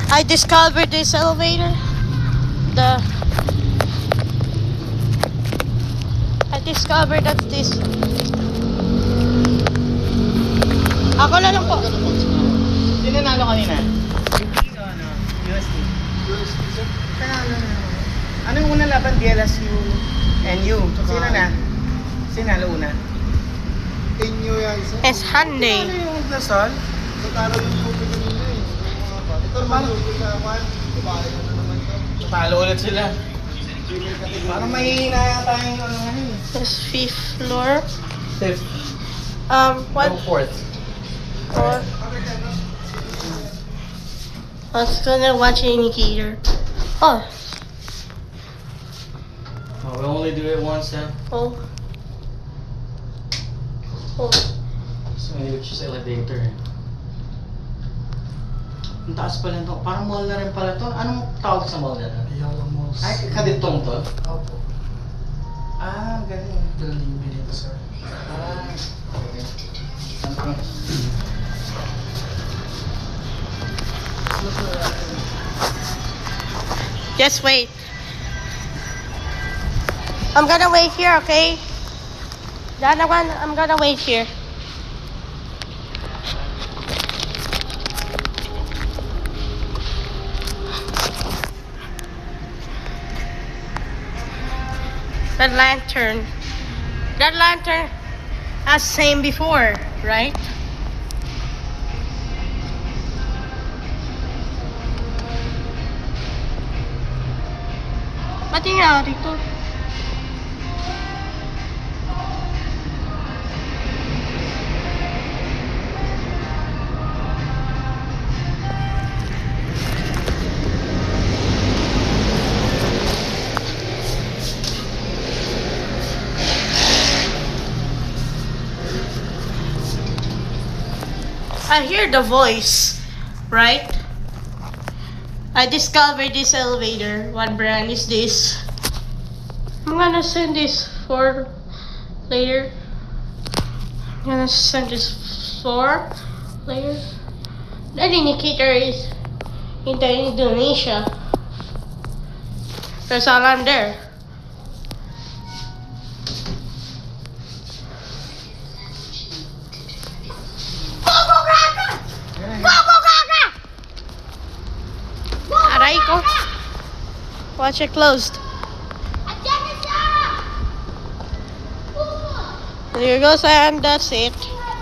I discovered this elevator. I discovered that this. Ako na lang po. Sino nalo kanina? USD. Panalo na. Ano yung unang laban? DLSU and U. Sino na? Sino nalo una? Inyo yan isa. It's Hyundai. Ano yung Lasal? Magkano yung tubig kanina eh. Ito naman yung pagkakuan. Babae na naman ito. Talo ulit sila. Parang mahihina yata yung ano nga yun. This 5th floor. Fifth. What? No, fourth. Or I was gonna watch an indicator. Oh. Oh, we only do it once then. Oh. Oh. So maybe it's just elevator. Ang taas pala ito. Parang mall na rin pala ito. Anong tawag sa mall na ito? Yellow Malls. Ay, kaditong to? Opo. Ah, galing. Building B dito sir. Ah, okay. Just wait. I'm gonna wait here, okay? I'm gonna wait here. That lantern has same before, right? Ba't yung nangyari to? I hear the voice, right? I discovered this elevator. What brand is this? I'm gonna send this for later. I'm gonna send this for later. That indicator is in Indonesia. There's alarm there. Aray ko. Watch it closed. There goes, and that's it.